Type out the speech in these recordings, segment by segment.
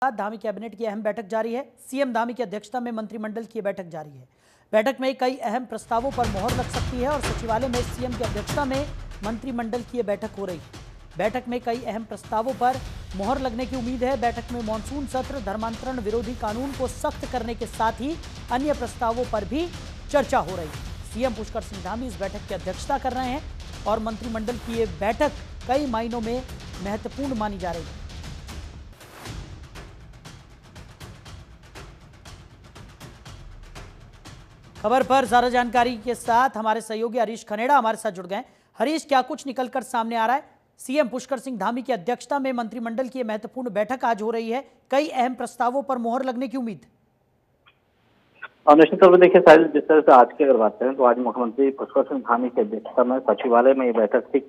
Dhami cabinet की अहम बैठक जारी है। सीएम धामी की अध्यक्षता में मंत्रिमंडल की बैठक जारी है। बैठक में कई अहम प्रस्तावों पर मोहर लग सकती है और सचिवालय में सीएम की अध्यक्षता में मंत्रिमंडल की बैठक हो रही है। बैठक में कई अहम प्रस्तावों पर मोहर लगने की उम्मीद है। बैठक में मानसून सत्र, धर्मांतरण विरोधी कानून को सख्त करने के साथ ही अन्य प्रस्तावों पर भी चर्चा हो रही है। सीएम पुष्कर सिंह धामी इस बैठक की अध्यक्षता कर रहे हैं और मंत्रिमंडल की ये बैठक कई मायनों में महत्वपूर्ण मानी जा रही है। खबर पर ज्यादा जानकारी के साथ हमारे सहयोगी हरीश खनेड़ा हमारे साथ जुड़ गए। हरीश, क्या कुछ निकलकर सामने आ रहा है? सीएम पुष्कर सिंह धामी की अध्यक्षता में मंत्रिमंडल की महत्वपूर्ण बैठक आज हो रही है, कई अहम प्रस्तावों पर मोहर लगने की उम्मीद। निश्चित तौर पर देखिए साहिल, जिस तरह से आज की अगर बात करें तो आज मुख्यमंत्री पुष्कर सिंह धामी की अध्यक्षता में सचिवालय में ये बैठक ठीक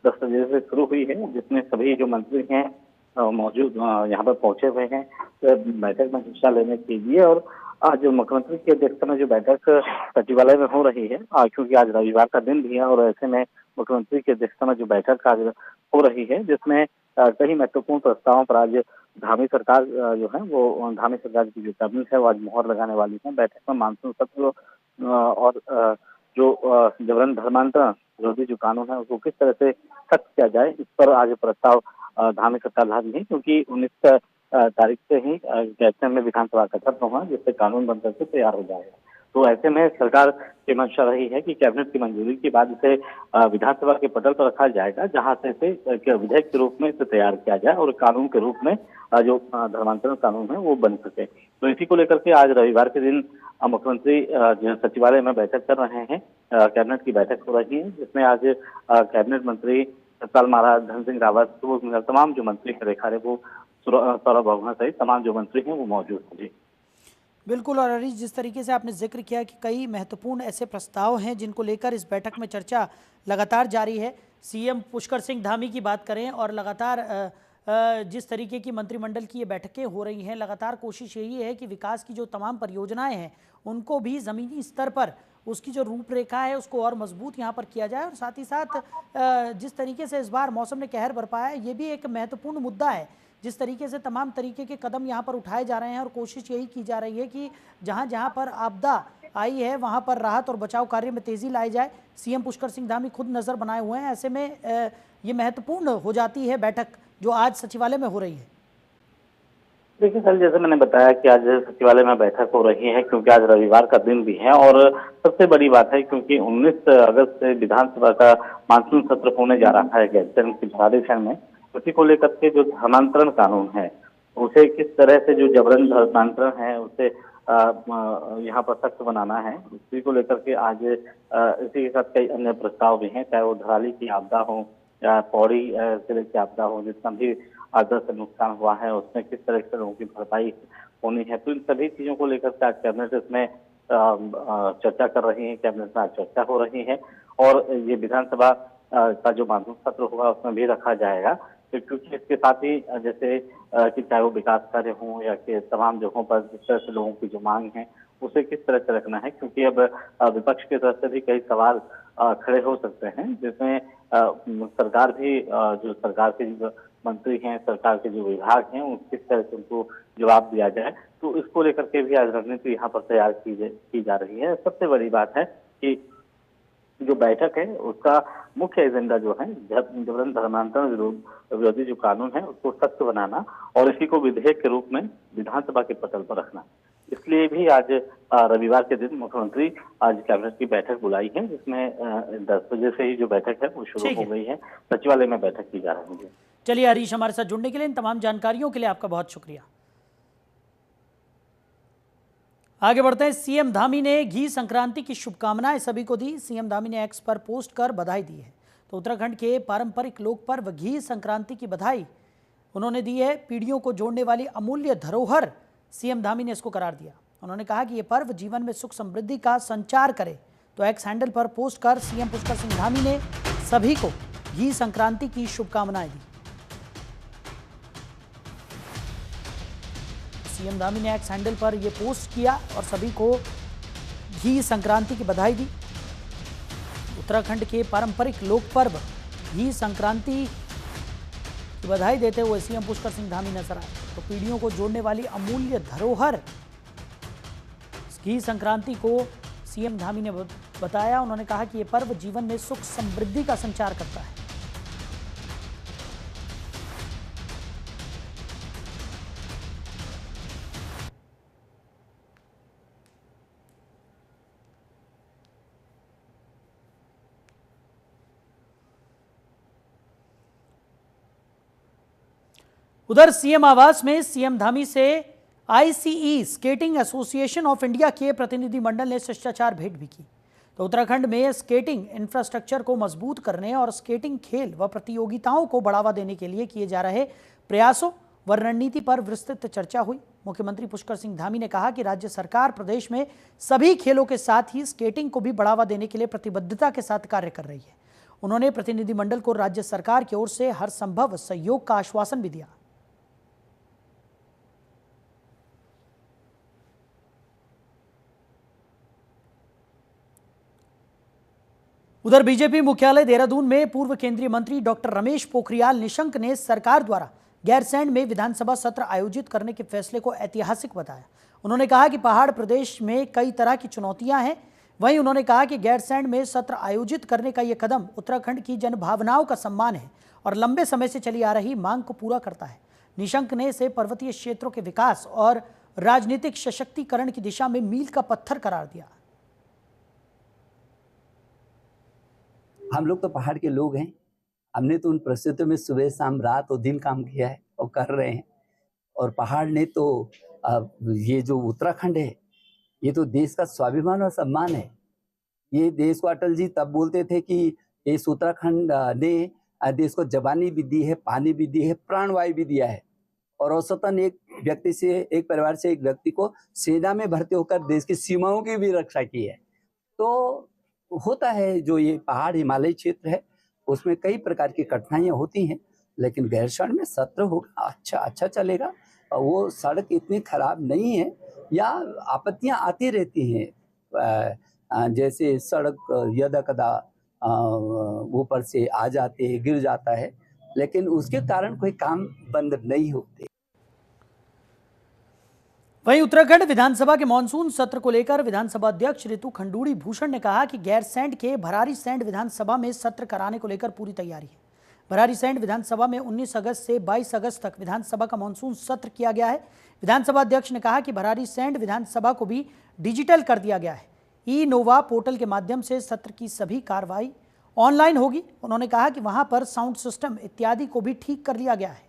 10 बजे से शुरू हुई है, जिसमें सभी जो मंत्री हैं मौजूद यहाँ पर पहुंचे हुए हैं बैठक में हिस्सा लेने के लिए। और आज मुख्यमंत्री की अध्यक्षता में जो बैठक सचिवालय में हो रही है, क्योंकि आज रविवार का दिन भी है और ऐसे में मुख्यमंत्री की अध्यक्षता में जो बैठक आज हो रही है, जिसमें कई महत्वपूर्ण प्रस्तावों पर आज धामी सरकार जो है वो धामी सरकार की जो कैबिनेट है वो आज मोहर लगाने वाली है। बैठक में मानसून सत्र और जो जबरन धर्मांतरण विरोधी जो कानून है उसको किस तरह से सख्त किया जाए, इस पर आज प्रस्ताव धामी सरकार ला रही है, क्योंकि 19 तारीख से ही कैबिनेट में विधानसभा का सत्र होगा, जिससे कानून बनकर के तैयार हो जाएगा। तो ऐसे में सरकार की मंशा रही है कि कैबिनेट की मंजूरी के बाद इसे विधानसभा के पटल पर रखा जाएगा, जहां से इसे विधेयक के रूप में इसे तैयार किया जाए और कानून के रूप में जो धर्मांतरण कानून है वो बन सके। तो इसी को लेकर के आज रविवार के दिन मुख्यमंत्री सचिवालय में बैठक कर रहे हैं। कैबिनेट की बैठक हो रही है, जिसमें आज कैबिनेट मंत्री सतपाल महाराज, धन सिंह रावत, तमाम जो मंत्री हैं, रेखा रेखू, सौरभ बहुगुणा सहित तमाम जो मंत्री हैं वो मौजूद हैं। जी बिल्कुल। और हरीश, जिस तरीके से आपने जिक्र किया कि कई महत्वपूर्ण ऐसे प्रस्ताव हैं जिनको लेकर इस बैठक में चर्चा लगातार जारी है। सीएम पुष्कर सिंह धामी की बात करें और लगातार जिस तरीके की मंत्रिमंडल की ये बैठकें हो रही हैं, लगातार कोशिश यही है कि विकास की जो तमाम परियोजनाएं हैं उनको भी ज़मीनी स्तर पर उसकी जो रूपरेखा है उसको और मजबूत यहाँ पर किया जाए। और साथ ही साथ जिस तरीके से इस बार मौसम ने कहर बरपाया है, ये भी एक महत्वपूर्ण मुद्दा है। जिस तरीके से तमाम तरीके के कदम यहाँ पर उठाए जा रहे हैं और कोशिश यही की जा रही है कि जहाँ जहाँ पर आपदा आई है वहाँ पर राहत और बचाव कार्य में तेज़ी लाई जाए। सीएम पुष्कर सिंह धामी खुद नज़र बनाए हुए हैं। ऐसे में ये महत्वपूर्ण हो जाती है बैठक जो आज सचिवालय में हो रही है। देखिए सर, जैसे मैंने बताया कि आज सचिवालय में बैठक हो रही है, क्योंकि आज रविवार का दिन भी है और सबसे बड़ी बात है क्योंकि 19 अगस्त से विधानसभा का मानसून सत्र होने जा रहा है गैरसैंण में। उसी को लेकर के जो धर्मांतरण कानून है उसे किस तरह से जो जबरन धर्मांतरण है उसे यहाँ पर सख्त बनाना है, उसी को लेकर के आज इसी के साथ कई अन्य प्रस्ताव भी हैं, चाहे वो धराली की आपदा हो या पौड़ी जिले की आपदा हो। जितना भी आपदा से नुकसान हुआ है उसमें किस तरह से लोगों की भरपाई होनी है, तो इन सभी चीजों को लेकर के आज कैबिनेट इसमें चर्चा कर रही है। कैबिनेट में आज चर्चा हो रही है और ये विधानसभा का जो मानसून सत्र होगा उसमें भी रखा जाएगा, क्योंकि इसके साथ ही जैसे कि चाहे वो विकास कार्य हों या कि तमाम जगहों पर जिस तरह से लोगों की जो मांग है उसे किस तरह से रखना है, क्योंकि अब विपक्ष की तरफ से भी कई सवाल खड़े हो सकते हैं, जिसमें सरकार भी जो सरकार के जो मंत्री हैं, सरकार के जो विभाग हैं, किस तरह से उनको जवाब दिया जाए, तो इसको लेकर के भी आज रणनीति यहाँ पर तैयार की जा रही है। सबसे बड़ी बात है कि जो बैठक है उसका मुख्य एजेंडा जो है जबरन धर्मांतरण विरोधी जो कानून है उसको सख्त बनाना और इसी को विधेयक के रूप में विधानसभा के पटल पर रखना। इसलिए भी आज रविवार के दिन मुख्यमंत्री आज कैबिनेट की बैठक बुलाई है, जिसमें 10 बजे से ही जो बैठक है वो शुरू हो गई है। सचिवालय में बैठक की जा रही है। चलिए हरीश, हमारे साथ जुड़ने के लिए, इन तमाम जानकारियों के लिए आपका बहुत शुक्रिया। आगे बढ़ते हैं। सीएम धामी ने घी संक्रांति की शुभकामनाएं सभी को दी। सीएम धामी ने एक्स पर पोस्ट कर बधाई दी है। तो उत्तराखंड के पारंपरिक लोक पर्व घी संक्रांति की बधाई उन्होंने दी है। पीढ़ियों को जोड़ने वाली अमूल्य धरोहर सीएम धामी ने इसको करार दिया। उन्होंने कहा कि यह पर्व जीवन में सुख समृद्धि का संचार करे। तो एक्स हैंडल पर पोस्ट कर सीएम पुष्कर सिंह धामी ने सभी को घी संक्रांति की शुभकामनाएं दी। सीएम धामी ने एक्स हैंडल पर यह पोस्ट किया और सभी को घी संक्रांति की बधाई दी। उत्तराखंड के पारंपरिक लोक पर्व घी संक्रांति की बधाई देते हुए सीएम पुष्कर सिंह धामी नजर आए। तो पीढ़ियों को जोड़ने वाली अमूल्य धरोहर की संक्रांति को सीएम धामी ने बताया। उन्होंने कहा कि यह पर्व जीवन में सुख समृद्धि का संचार करता है। उधर सीएम आवास में सीएम धामी से ICE skating association of India के प्रतिनिधिमंडल ने शिष्टाचार भेंट भी की। तो उत्तराखंड में स्केटिंग इंफ्रास्ट्रक्चर को मजबूत करने और स्केटिंग खेल व प्रतियोगिताओं को बढ़ावा देने के लिए किए जा रहे प्रयासों व रणनीति पर विस्तृत चर्चा हुई। मुख्यमंत्री पुष्कर सिंह धामी ने कहा कि राज्य सरकार प्रदेश में सभी खेलों के साथ ही स्केटिंग को भी बढ़ावा देने के लिए प्रतिबद्धता के साथ कार्य कर रही है। उन्होंने प्रतिनिधिमंडल को राज्य सरकार की ओर से हर संभव सहयोग का आश्वासन भी दिया। उधर बीजेपी मुख्यालय देहरादून में पूर्व केंद्रीय मंत्री डॉक्टर रमेश पोखरियाल निशंक ने सरकार द्वारा गैरसैंण में विधानसभा सत्र आयोजित करने के फैसले को ऐतिहासिक बताया। उन्होंने कहा कि पहाड़ प्रदेश में कई तरह की चुनौतियां हैं। वहीं उन्होंने कहा कि गैरसैंण में सत्र आयोजित करने का यह कदम उत्तराखंड की जनभावनाओं का सम्मान है और लंबे समय से चली आ रही मांग को पूरा करता है। निशंक ने इसे पर्वतीय क्षेत्रों के विकास और राजनीतिक सशक्तिकरण की दिशा में मील का पत्थर करार दिया। हम लोग तो पहाड़ के लोग हैं। हमने तो उन परिस्थितियों में सुबह शाम रात और दिन काम किया है और कर रहे हैं। और पहाड़ ने तो ये जो उत्तराखंड है ये तो देश का स्वाभिमान और सम्मान है। ये देश को अटल जी तब बोलते थे कि इस उत्तराखंड ने देश को जवानी भी दी है, पानी भी दी है, प्राणवायु भी दिया है। और औसतन एक परिवार से एक व्यक्ति को सेना में भर्ती होकर देश की सीमाओं की भी रक्षा की है। तो होता है जो ये पहाड़ हिमालय क्षेत्र है उसमें कई प्रकार की कठिनाइयां होती हैं, लेकिन गैरसैंण में सत्र होगा अच्छा चलेगा। और वो सड़क इतनी खराब नहीं है या आपत्तियां आती रहती हैं, जैसे सड़क यदा कदा ऊपर से आ जाते हैं, गिर जाता है, लेकिन उसके कारण कोई काम बंद नहीं होते। वहीं उत्तराखंड विधानसभा के मानसून सत्र को लेकर विधानसभा अध्यक्ष ऋतु खंडूड़ी भूषण ने कहा कि गैरसैंण के भरारीसैंण विधानसभा में सत्र कराने को लेकर पूरी तैयारी है। भरारीसैंण विधानसभा में 19 अगस्त से 22 अगस्त तक विधानसभा का मानसून सत्र किया गया है। विधानसभा अध्यक्ष ने कहा कि भरारीसैंण विधानसभा को भी डिजिटल कर दिया गया है। ई-नोवा पोर्टल के माध्यम से सत्र की सभी कार्रवाई ऑनलाइन होगी। उन्होंने कहा कि वहां पर साउंड सिस्टम इत्यादि को भी ठीक कर लिया गया है।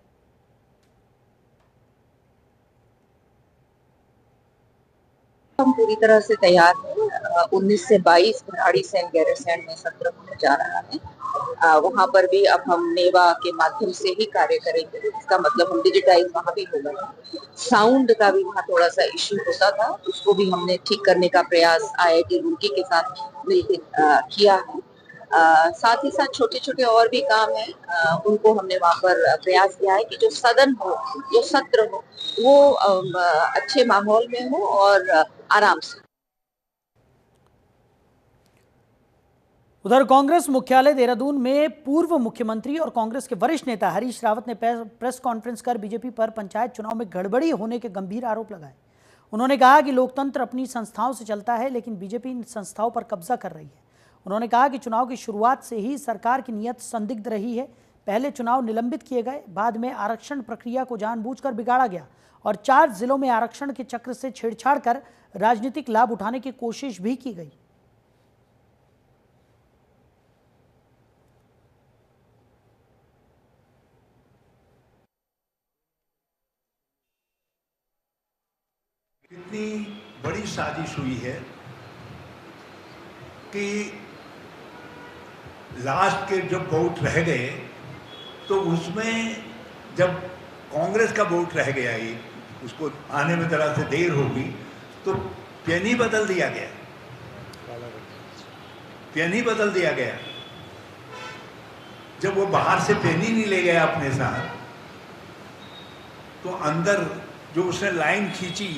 हम पूरी तरह से तैयार हैं। 19 से 22 भराड़ीसैंण गैरसैंण में सत्र होने जा रहा है। वहां पर भी अब हम नेवा के माध्यम से ही कार्य करेंगे। इसका मतलब हम डिजिटाइज वहां भी होगा। साउंड का भी वहां थोड़ा सा इश्यू होता था, उसको भी हमने ठीक करने का प्रयास IIT रुड़की के साथ मिलकर किया है। साथ ही साथ छोटे छोटे और भी काम है, उनको हमने वहां पर प्रयास किया है कि जो सदन हो, जो सत्र हो, वो अच्छे माहौल में हो और आराम से। उधर कांग्रेस मुख्यालय देहरादून में पूर्व मुख्यमंत्री और कांग्रेस के वरिष्ठ नेता हरीश रावत ने प्रेस कॉन्फ्रेंस कर बीजेपी पर पंचायत चुनाव में गड़बड़ी होने के गंभीर आरोप लगाए। उन्होंने कहा कि लोकतंत्र अपनी संस्थाओं से चलता है, लेकिन बीजेपी इन संस्थाओं पर कब्जा कर रही है। उन्होंने कहा कि चुनाव की शुरुआत से ही सरकार की नीयत संदिग्ध रही है। पहले चुनाव निलंबित किए गए, बाद में आरक्षण प्रक्रिया को जानबूझकर बिगाड़ा गया और 4 जिलों में आरक्षण के चक्र से छेड़छाड़ कर राजनीतिक लाभ उठाने की कोशिश भी की गई। इतनी बड़ी साजिश हुई है कि लास्ट के जब वोट रह गए तो उसमें जब कांग्रेस का वोट रह गया, ये उसको आने में जरा से देर होगी तो पेनी बदल दिया गया, पेनी बदल दिया गया। जब वो बाहर से पेनी नहीं ले गया अपने साथ, तो अंदर जो उसने लाइन खींची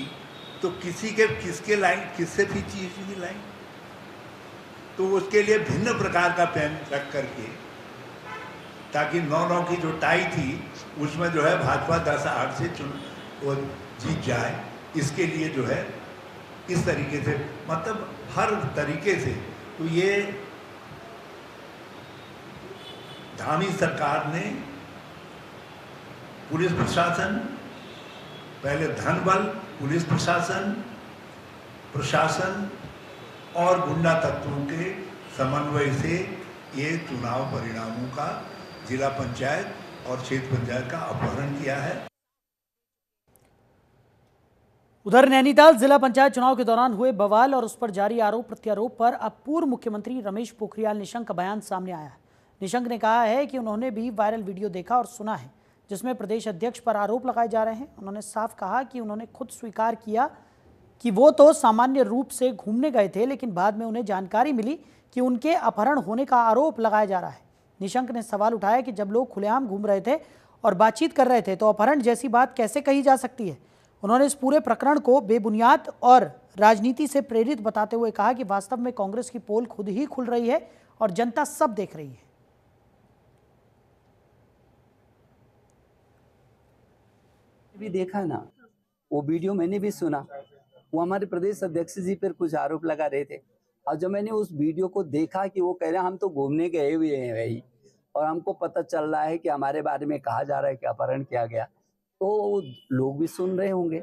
तो किसके लाइन किससे खींची इसकी लाइन, तो उसके लिए भिन्न प्रकार का पेन रख करके, ताकि 9-9 की जो टाई थी उसमें जो है भाजपा 10-8 से वो जीत जाए, इसके लिए जो है इस तरीके से, मतलब हर तरीके से। तो ये धामी सरकार ने पुलिस प्रशासन, पहले धन बल, पुलिस प्रशासन और गुंडा तत्वों के समन्वय से ये चुनाव परिणामों का जिला पंचायत और क्षेत्र पंचायत का अपहरण किया है। उधर नैनीताल जिला पंचायत चुनाव के दौरान हुए बवाल और उस पर जारी आरोप प्रत्यारोप पर अब पूर्व मुख्यमंत्री रमेश पोखरियाल निशंक का बयान सामने आया है। निशंक ने कहा है कि उन्होंने भी वायरल वीडियो देखा और सुना है जिसमें प्रदेश अध्यक्ष पर आरोप लगाए जा रहे हैं। उन्होंने साफ कहा कि उन्होंने खुद स्वीकार किया कि वो तो सामान्य रूप से घूमने गए थे, लेकिन बाद में उन्हें जानकारी मिली कि उनके अपहरण होने का आरोप लगाया जा रहा है। निशंक ने सवाल उठाया कि जब लोग खुलेआम घूम रहे थे और बातचीत कर रहे थे तो अपहरण जैसी बात कैसे कही जा सकती है। उन्होंने इस पूरे प्रकरण को बेबुनियाद और राजनीति से प्रेरित बताते हुए कहा कि वास्तव में कांग्रेस की पोल खुद ही खुल रही है और जनता सब देख रही है। भी देखा ना, वो वीडियो मैंने भी सुना। वो हमारे प्रदेश अध्यक्ष जी पर कुछ आरोप लगा रहे थे और जब मैंने उस वीडियो को देखा कि वो कह रहे हैं हम तो घूमने गए हुए हैं भाई, और हमको पता चल रहा है कि हमारे बारे में कहा जा रहा है कि अपहरण किया गया, तो लोग भी सुन रहे होंगे।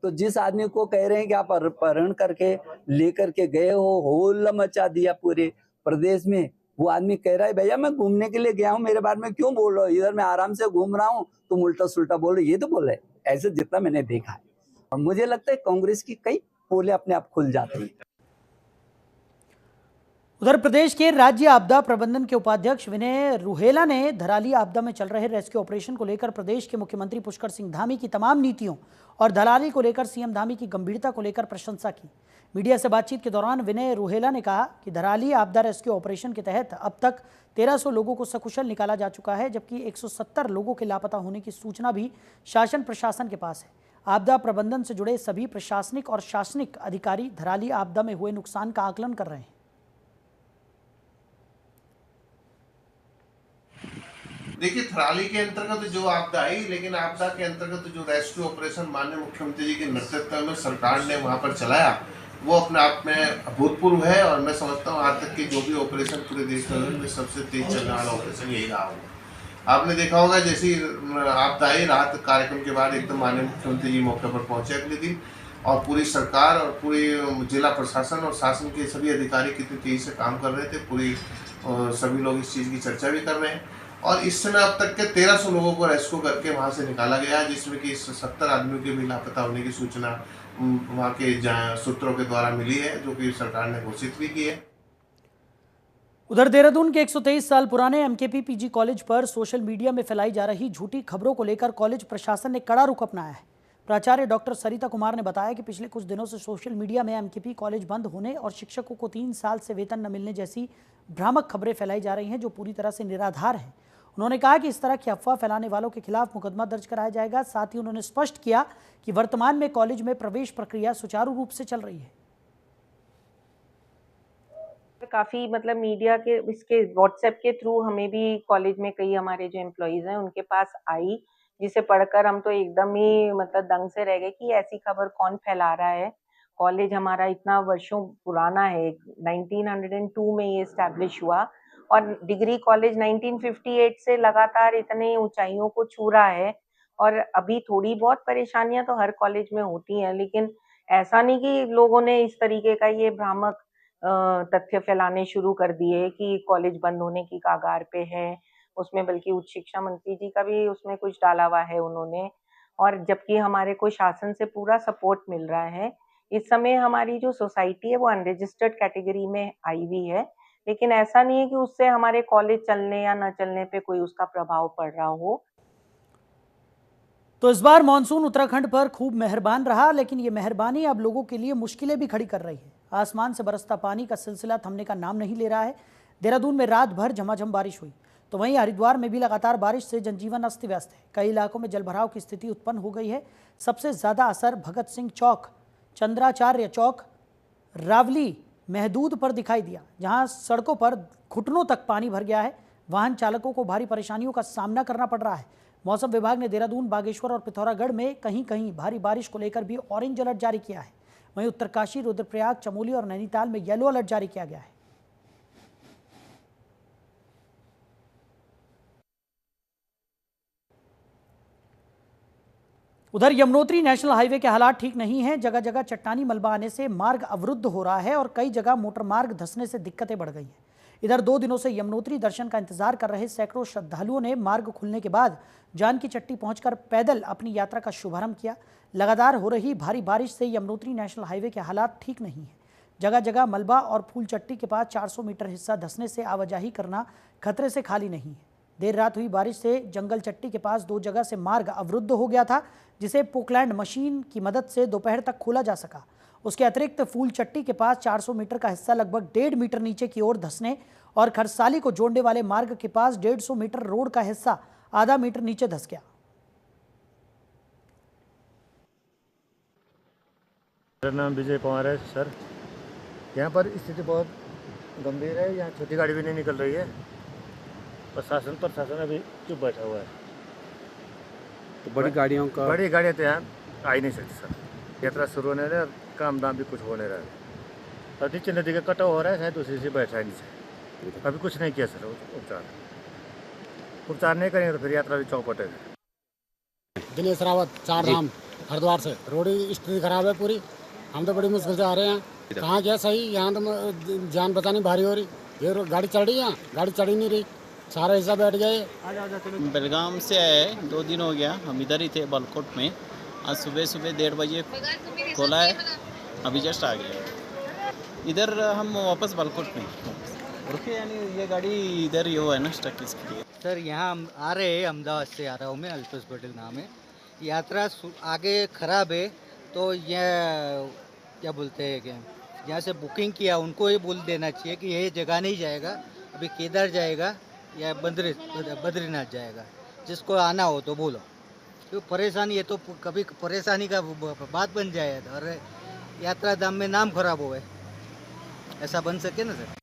तो जिस आदमी को कह रहे हैं कि आप अपहरण करके लेकर के गए हो, होल मचा दिया पूरे प्रदेश में, वो आदमी कह रहा है भैया मैं घूमने के लिए गया हूँ, मेरे बारे में क्यों बोल रहे हो, इधर मैं आराम से घूम रहा हूँ, तुम उल्टा सुल्टा बोल रहे। ये तो बोल रहे ऐसे, जितना मैंने देखा है। और मुझे लगता है कांग्रेस की कई पोलें अपने आप खुल जाती हैं। उधर प्रदेश के राज्य आपदा प्रबंधन के उपाध्यक्ष विनय रुहेला ने धराली आपदा में चल रहे रेस्क्यू ऑपरेशन को लेकर प्रदेश के मुख्यमंत्री पुष्कर सिंह धामी की तमाम नीतियों और धराली को लेकर सीएम धामी की गंभीरता को लेकर प्रशंसा की। मीडिया से बातचीत के दौरान विनय रुहेला ने कहा कि धराली आपदा रेस्क्यू ऑपरेशन के तहत अब तक 1300 लोगों को सकुशल निकाला जा चुका है, जबकि 170 लोगों के लापता होने की सूचना भी शासन प्रशासन के पास है। आपदा प्रबंधन से जुड़े सभी प्रशासनिक और शासनिक अधिकारी धराली आपदा में हुए नुकसान का आकलन कर रहे हैं। देखिए, थराली के अंतर्गत जो आपदा आई, लेकिन आपदा के अंतर्गत जो रेस्क्यू ऑपरेशन माननीय मुख्यमंत्री जी के नेतृत्व में सरकार ने वहां पर चलाया, वो अपने आप में अभूतपूर्व है। और मैं समझता हूँ आज तक के जो भी ऑपरेशन पूरे देश में सबसे तेज चलने वाला ऑपरेशन यही रहा होगा। आपने देखा होगा जैसी आपदा आई, राहत कार्यक्रम के बाद एकदम माननीय मुख्यमंत्री जी मौके पर पहुंचे अगले दिन, और पूरी सरकार और पूरी जिला प्रशासन और शासन के सभी अधिकारी कितनी तेजी से काम कर रहे थे। पूरी सभी लोग इस चीज़ की चर्चा भी कर रहे हैं। और इस समय अब तक के 1300 लोगों को रेस्क्यू करके वहां से निकाला गया, जिसमें कि 70 आदमियों के भी लापता होने की सूचना वहां के सूत्रों के द्वारा मिली है, जो कि सरकार ने घोषित भी की है। उधर देहरादून के 123 साल पुराने एमकेपी पीजी कॉलेज पर सोशल मीडिया में फैलाई जा रही झूठी खबरों को लेकर कॉलेज प्रशासन ने कड़ा रुख अपनाया है। प्राचार्य डॉक्टर सरिता कुमार ने बताया कि पिछले कुछ दिनों से सोशल मीडिया में एमकेपी कॉलेज बंद होने और शिक्षकों को 3 साल से वेतन न मिलने जैसी भ्रामक खबरें फैलाई जा रही हैं, जो पूरी तरह से निराधार हैं। उन्होंने कहा कि इस तरह की अफवाह फैलाने वालों के खिलाफ मुकदमा दर्ज कराया जाएगा। साथ ही उन्होंने स्पष्ट किया कि वर्तमान में कॉलेज में प्रवेश प्रक्रिया सुचारू रूप से चल रही है। काफी मतलब मीडिया के इसके व्हाट्सएप के थ्रू हमें भी कॉलेज में कई हमारे जो एम्प्लॉइज हैं उनके पास आई, जिसे पढ़कर हम तो एकदम ही मतलब दंग से रह गए कि ऐसी खबर कौन फैला रहा है। कॉलेज हमारा इतना वर्षों पुराना है, 1902 में ये एस्टैब्लिश हुआ और डिग्री कॉलेज 1958 से लगातार इतने ऊंचाइयों को छू रहा है। और अभी थोड़ी बहुत परेशानियां तो हर कॉलेज में होती हैं, लेकिन ऐसा नहीं कि लोगों ने इस तरीके का ये भ्रामक तथ्य फैलाने शुरू कर दिए कि कॉलेज बंद होने की कगार पे है। उसमें बल्कि उच्च शिक्षा मंत्री जी का भी उसमें कुछ डाला हुआ है उन्होंने, और जबकि हमारे को शासन से पूरा सपोर्ट मिल रहा है। इस समय हमारी जो सोसाइटी है वो अनरजिस्टर्ड कैटेगरी में आई हुई है, लेकिन ऐसा नहीं है कि उससे हमारे कॉलेज चलने या न चलने पे कोई उसका प्रभाव पड़ रहा हो। तो इस बार मानसून उत्तराखंड पर खूब मेहरबान रहा, लेकिन ये मेहरबानी अब लोगों के लिए मुश्किलें भी खड़ी कर रही है। आसमान से बरसता पानी का सिलसिला थमने का नाम नहीं ले रहा है। देहरादून में रात भर झमाझम बारिश हुई, तो वहीं हरिद्वार में भी लगातार बारिश से जनजीवन अस्त व्यस्त है। कई इलाकों में जलभराव की स्थिति उत्पन्न हो गई है। सबसे ज़्यादा असर भगत सिंह चौक, चंद्राचार्य चौक, रावली, महदूद पर दिखाई दिया, जहां सड़कों पर घुटनों तक पानी भर गया है। वाहन चालकों को भारी परेशानियों का सामना करना पड़ रहा है। मौसम विभाग ने देहरादून, बागेश्वर और पिथौरागढ़ में कहीं कहीं भारी बारिश को लेकर भी ऑरेंज अलर्ट जारी किया है। वहीं उत्तरकाशी, रुद्रप्रयाग, चमोली और नैनीताल में येलो अलर्ट जारी किया गया है। उधर यमुनोत्री नेशनल हाईवे के हालात ठीक नहीं हैं। जगह जगह चट्टानी मलबा आने से मार्ग अवरुद्ध हो रहा है और कई जगह मोटर मार्ग धंसने से दिक्कतें बढ़ गई हैं। इधर 2 दिनों से यमुनोत्री दर्शन का इंतजार कर रहे सैकड़ों श्रद्धालुओं ने मार्ग खुलने के बाद जानकी चट्टी पहुंचकर पैदल अपनी यात्रा का शुभारंभ किया। लगातार हो रही भारी बारिश से यमुनोत्री नेशनल हाईवे के हालात ठीक नहीं हैं। जगह जगह मलबा और फूल चट्टी के पास 400 मीटर हिस्सा धंसने से आवाजाही करना खतरे से खाली नहीं है। देर रात हुई बारिश से जंगल चट्टी के पास 2 जगह से मार्ग अवरुद्ध हो गया था, जिसे पोकलैंड मशीन की मदद से दोपहर तक खोला जा सका। उसके अतिरिक्त फूल चट्टी के पास 400 मीटर का हिस्सा लगभग 1.5 मीटर नीचे की ओर धंसने और खरसाली को जोड़ने वाले मार्ग के पास 150 मीटर रोड का हिस्सा आधा मीटर नीचे धंस गया। मेरा नाम विजय कुमार है सर। यहाँ पर स्थिति बहुत गंभीर है। यहाँ छोटी गाड़ी भी नहीं निकल रही है। प्रशासन अभी चुप बैठा हुआ है। तो बड़ी गाड़ियाँ तो यहाँ आ ही नहीं सकती सर। यात्रा शुरू होने रहा, काम दाम भी कुछ होने रहा है। नीचे नदी का कटाव हो रहा है, शायद उसी से बैठा है नीचे। अभी कुछ नहीं किया सर। उपचार नहीं करेंगे तो फिर यात्रा भी चौपट है। दिनेश रावत, चार धाम हरिद्वार से। रोड स्थिति खराब है पूरी। हम तो बड़ी मुश्किल से आ रहे हैं। कहाँ क्या सही, यहाँ तो जान बचानी भारी हो रही। ये गाड़ी चढ़ रही है, गाड़ी चढ़ ही नहीं रही, सारा हिस्सा बैठ गए। बेलगाम से आए, 2 दिन हो गया। हम इधर ही थे बालकोट में। आज सुबह 1:30 बजे खोला है, अभी जस्ट आ गए। इधर हम वापस बालकोट में रुके, यानी ये गाड़ी इधर ही हो है ना स्टक, इसके लिए। सर यहाँ हम आ रहे हैं, अहमदाबाद से आ रहा हूँ मैं, अल्पेश पटेल नाम है। यात्रा आगे खराब है, तो यह क्या बोलते हैं कि यहाँ से बुकिंग किया उनको ये बोल देना चाहिए कि ये जगह नहीं जाएगा, अभी केदार जाएगा या बद्रीनाथ जाएगा। जिसको आना हो तो बोलो, क्यों परेशानी है तो कभी परेशानी का बात बन जाए और यात्रा धाम में नाम खराब हो, ऐसा बन सके ना सर।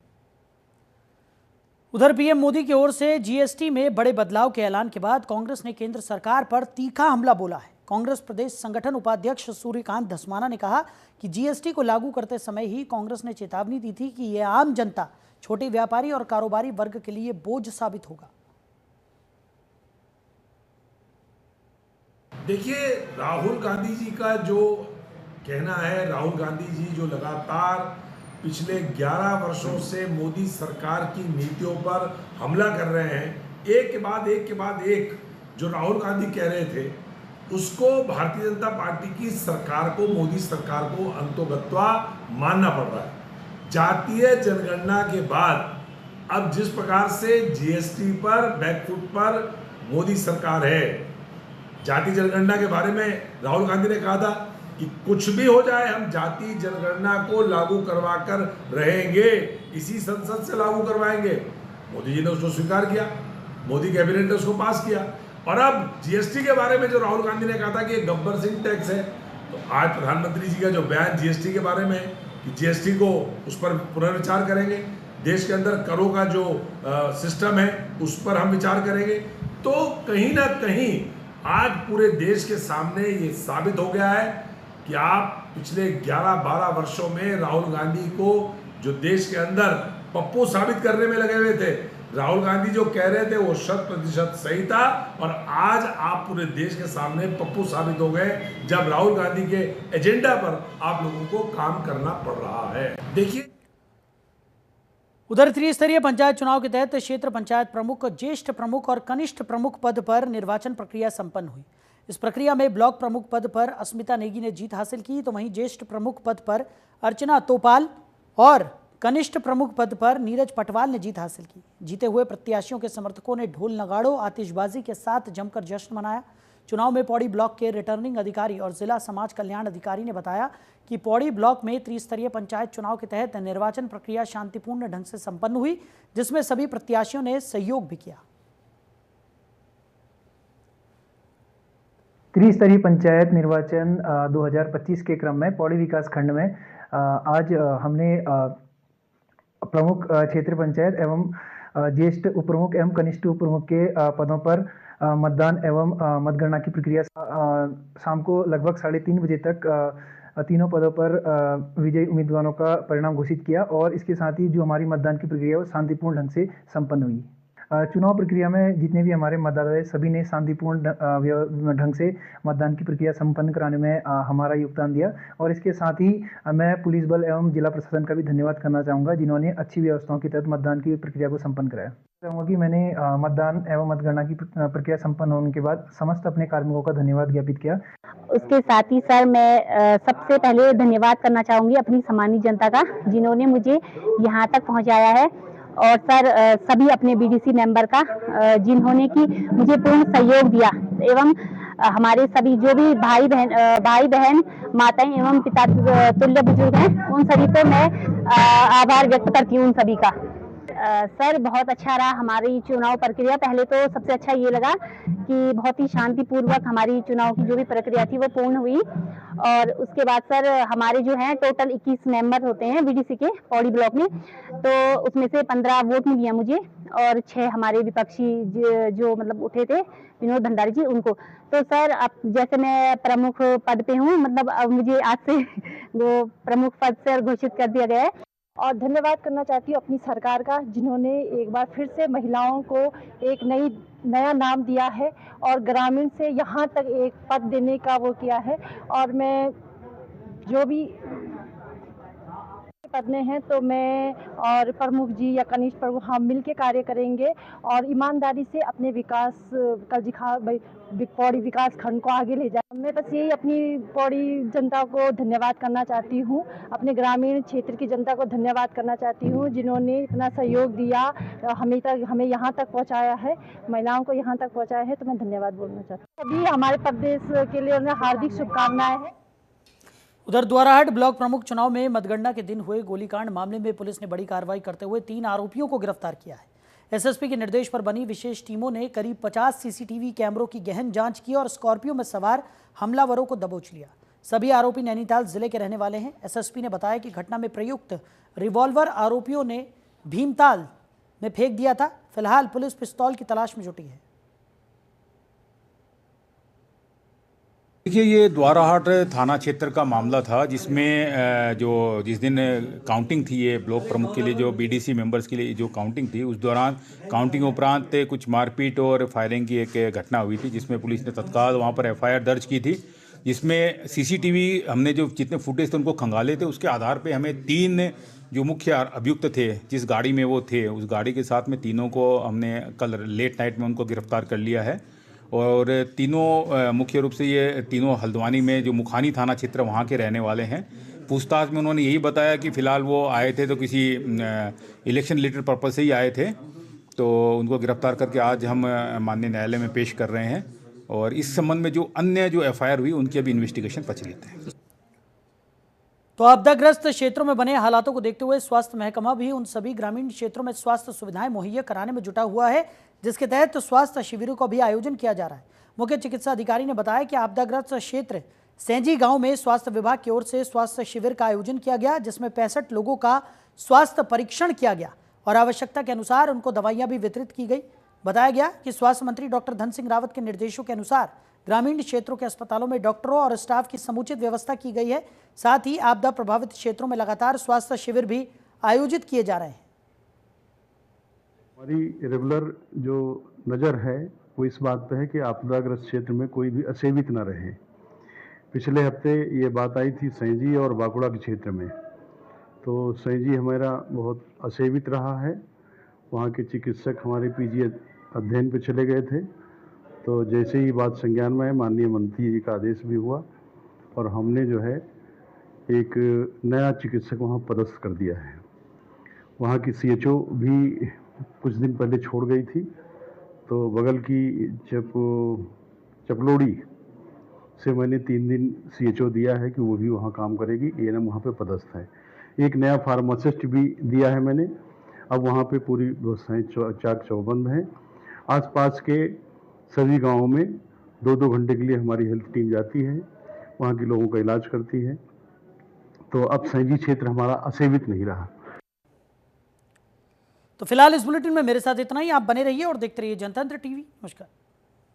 उधर पीएम मोदी की ओर से जीएसटी में बड़े बदलाव के ऐलान के बाद कांग्रेस ने केंद्र सरकार पर तीखा हमला बोला है। कांग्रेस प्रदेश संगठन उपाध्यक्ष सूर्यकांत धस्माना ने कहा कि जीएसटी को लागू करते समय ही कांग्रेस ने चेतावनी दी थी कि यह आम जनता, छोटे व्यापारी और कारोबारी वर्ग के लिए बोझ साबित होगा। देखिए, राहुल गांधी जी का जो कहना है, राहुल गांधी जी जो लगातार पिछले 11 वर्षों से मोदी सरकार की नीतियों पर हमला कर रहे हैं, एक के बाद एक जो राहुल गांधी कह रहे थे, उसको भारतीय जनता पार्टी की सरकार को, मोदी सरकार को अंतोगत्वा मानना पड़ रहा है। जातीय जनगणना के बाद अब जिस प्रकार से जीएसटी पर बैकफुट पर मोदी सरकार है, जाति जनगणना के बारे में राहुल गांधी ने कहा था कि कुछ भी हो जाए हम जाति जनगणना को लागू करवा कर रहेंगे, इसी संसद से लागू करवाएंगे। मोदी जी ने उसको स्वीकार किया, मोदी कैबिनेट ने उसको पास किया। और अब जीएसटी के बारे में जो राहुल गांधी ने कहा था कि ये गब्बर सिंह टैक्स है, तो आज प्रधानमंत्री जी का जो बयान जीएसटी के बारे में कि जीएसटी को उस पर पुनर्विचार करेंगे, देश के अंदर करों का जो सिस्टम है उस पर हम विचार करेंगे। तो कहीं ना कहीं आज पूरे देश के सामने ये साबित हो गया है कि आप पिछले 11-12 वर्षों में राहुल गांधी को जो देश के अंदर पप्पू साबित करने में लगे हुए थे, राहुल गांधी जो कह रहे थे वो 100% सही था, और आज आप पूरे देश के सामने पप्पू साबित हो गए जब राहुल गांधी के एजेंडा पर आप लोगों को काम करना पड़ रहा है। देखिए, उधर त्रिस्तरीय पंचायत चुनाव के तहत क्षेत्र पंचायत प्रमुख, ज्येष्ठ प्रमुख और कनिष्ठ प्रमुख पद पर निर्वाचन प्रक्रिया संपन्न हुई। इस प्रक्रिया में ब्लॉक प्रमुख पद पर अस्मिता नेगी ने जीत हासिल की, तो वहीं ज्येष्ठ प्रमुख पद पर अर्चना तोपाल और कनिष्ठ प्रमुख पद पर नीरज पटवाल ने जीत हासिल की। जीते हुए प्रत्याशियों के समर्थकों ने ढोल नगाड़ों, आतिशबाजी के साथ जमकर जश्न मनाया। चुनाव में पौड़ी ब्लॉक के रिटर्निंग अधिकारी और जिला समाज कल्याण अधिकारी ने बताया कि पौड़ी ब्लॉक में त्रिस्तरीय पंचायत चुनाव के तहत निर्वाचन प्रक्रिया शांतिपूर्ण ढंग से संपन्न हुई, जिसमें सभी प्रत्याशियों ने सहयोग भी किया। त्रिस्तरीय पंचायत निर्वाचन 2025 के क्रम में पौड़ी विकास खंड में आज हमने प्रमुख क्षेत्र पंचायत एवं ज्येष्ठ उप प्रमुख एवं कनिष्ठ उप प्रमुख के पदों पर मतदान एवं मतगणना की प्रक्रिया शाम को लगभग 3:30 बजे तक तीनों पदों पर विजयी उम्मीदवारों का परिणाम घोषित किया और इसके साथ ही जो हमारी मतदान की प्रक्रिया है वो शांतिपूर्ण ढंग से संपन्न हुई। चुनाव प्रक्रिया में जितने भी हमारे मतदाता हैं सभी ने शांतिपूर्ण ढंग से मतदान की प्रक्रिया संपन्न कराने में हमारा योगदान दिया और इसके साथ ही मैं पुलिस बल एवं जिला प्रशासन का भी धन्यवाद करना चाहूँगा जिन्होंने अच्छी व्यवस्थाओं के तहत मतदान की प्रक्रिया को संपन्न कराया। चाहूँगा कि मैंने मतदान एवं मतगणना की प्रक्रिया संपन्न होने के बाद समस्त अपने कार्मिकों का धन्यवाद ज्ञापित किया। उसके साथ ही सर मैं सबसे पहले धन्यवाद करना चाहूँगी अपनी सामान्य जनता का जिन्होंने मुझे यहाँ तक पहुँचाया है और सर सभी अपने बीडीसी मेंबर का जिन्होंने कि मुझे पूर्ण सहयोग दिया एवं हमारे सभी जो भी भाई बहन माताएं एवं पिता तुल्य बुजुर्ग हैं उन सभी को मैं आभार व्यक्त करती हूँ उन सभी का। सर बहुत अच्छा रहा हमारी चुनाव प्रक्रिया। पहले तो सबसे अच्छा ये लगा कि बहुत ही शांतिपूर्वक हमारी चुनाव की जो भी प्रक्रिया थी वो पूर्ण हुई और उसके बाद सर हमारे जो हैं टोटल 21 मेंबर होते हैं बीडीसी के पौड़ी ब्लॉक में, तो उसमें से 15 वोट मिली है मुझे और 6 हमारे विपक्षी जो मतलब उठे थे विनोद भंडारी जी उनको। तो सर अब जैसे मैं प्रमुख पद पे हूँ मतलब अब मुझे आज से वो प्रमुख पद से घोषित कर दिया गया है और धन्यवाद करना चाहती हूँ अपनी सरकार का जिन्होंने एक बार फिर से महिलाओं को एक नया नाम दिया है और ग्रामीण से यहाँ तक एक पद देने का वो किया है और मैं जो भी पद में हैं तो मैं और प्रमुख जी या कनिष्ठ प्रमुख हम मिलके कार्य करेंगे और ईमानदारी से अपने विकास का पौड़ी विकास खंड को आगे ले जाए। मैं बस यही अपनी पौड़ी जनता को धन्यवाद करना चाहती हूँ, अपने ग्रामीण क्षेत्र की जनता को धन्यवाद करना चाहती हूँ जिन्होंने इतना सहयोग दिया हमें यहाँ तक पहुँचाया है, महिलाओं को यहाँ तक पहुँचाया है, तो मैं धन्यवाद बोलना चाहती हूँ। अभी हमारे प्रदेश के लिए उन्हें हार्दिक शुभकामनाएं हैं। उधर द्वाराहाट ब्लॉक प्रमुख चुनाव में मतगणना के दिन हुए गोलीकांड मामले में पुलिस ने बड़ी कार्रवाई करते हुए 3 आरोपियों को गिरफ्तार किया है। एसएसपी के निर्देश पर बनी विशेष टीमों ने करीब 50 सीसीटीवी कैमरों की गहन जांच की और स्कॉर्पियो में सवार हमलावरों को दबोच लिया। सभी आरोपी नैनीताल जिले के रहने वाले हैं। एसएसपी ने बताया कि घटना में प्रयुक्त रिवॉल्वर आरोपियों ने भीमताल में फेंक दिया था। फिलहाल पुलिस पिस्तौल की तलाश में जुटी है। देखिए, ये द्वाराहाट थाना क्षेत्र का मामला था जिसमें जिस दिन काउंटिंग थी ये ब्लॉक प्रमुख के लिए जो बीडीसी मेंबर्स के लिए जो काउंटिंग थी उस दौरान काउंटिंग उपरांत कुछ मारपीट और फायरिंग की एक घटना हुई थी जिसमें पुलिस ने तत्काल वहाँ पर एफआईआर दर्ज की थी, जिसमें सीसीटीवी हमने जो जितने फुटेज थे उनको खंगाले थे। उसके आधार पर हमें 3 जो मुख्य अभियुक्त थे जिस गाड़ी में वो थे उस गाड़ी के साथ में तीनों को हमने कल लेट नाइट में उनको गिरफ्तार कर लिया है और तीनों मुख्य रूप से ये तीनों हल्द्वानी में जो मुखानी थाना क्षेत्र वहाँ के रहने वाले हैं। पूछताछ में उन्होंने यही बताया कि फ़िलहाल वो आए थे तो किसी इलेक्शन रिलेटेड पर्पज़ से ही आए थे, तो उनको गिरफ्तार करके आज हम माननीय न्यायालय में पेश कर रहे हैं और इस संबंध में जो अन्य जो एफआईआर हुई उनकी अभी इन्वेस्टिगेशन प्रचलित है। तो आपदाग्रस्त क्षेत्रों में बने हालातों को देखते हुए स्वास्थ्य महकमा भी उन सभी ग्रामीण क्षेत्रों में स्वास्थ्य सुविधाएं मुहैया कराने में जुटा हुआ है जिसके तहत स्वास्थ्य शिविरों का भी आयोजन किया जा रहा है। मुख्य चिकित्सा अधिकारी ने बताया कि आपदाग्रस्त क्षेत्र सेंजी गांव में स्वास्थ्य विभाग की ओर से स्वास्थ्य शिविर का आयोजन किया गया जिसमें 65 लोगों का स्वास्थ्य परीक्षण किया गया और आवश्यकता के अनुसार उनको दवाइयां भी वितरित की गई। बताया गया कि स्वास्थ्य मंत्री डॉक्टर धन सिंह रावत के निर्देशों के अनुसार ग्रामीण क्षेत्रों के अस्पतालों में डॉक्टरों और स्टाफ की समुचित व्यवस्था की गई है। साथ ही आपदा प्रभावित क्षेत्रों में लगातार स्वास्थ्य शिविर भी आयोजित किए जा रहे हैं। हमारी रेगुलर जो नज़र है वो इस बात पे है कि आपदाग्रस्त क्षेत्र में कोई भी असेवित न रहे। पिछले हफ्ते ये बात आई थी सैंजी और बाकुड़ा के क्षेत्र में, तो सैंजी हमारा बहुत असेवित रहा है। वहाँ के चिकित्सक हमारे पीजी अध्ययन पे चले गए थे, तो जैसे ही बात संज्ञान में है माननीय मंत्री जी का आदेश भी हुआ और हमने जो है एक नया चिकित्सक वहाँ पदस्थ कर दिया है। वहाँ की सीएचओ भी कुछ दिन पहले छोड़ गई थी, तो बगल की चपलोड़ी से मैंने 3 दिन सीएचओ दिया है कि वो भी वहाँ काम करेगी। एएनएम वहाँ पे पदस्थ है। एक नया फार्मासिस्ट भी दिया है मैंने। अब वहाँ पे पूरी व्यवस्थाएँ चाक चौबंद हैं। आसपास के सभी गाँवों में 2-2 घंटे के लिए हमारी हेल्थ टीम जाती है, वहाँ के लोगों का इलाज करती है। तो अब सैंजी क्षेत्र हमारा असेवित नहीं रहा। तो फिलहाल इस बुलेटिन में मेरे साथ इतना ही। आप बने रहिए और देखते रहिए जनतंत्र टीवी। नमस्कार।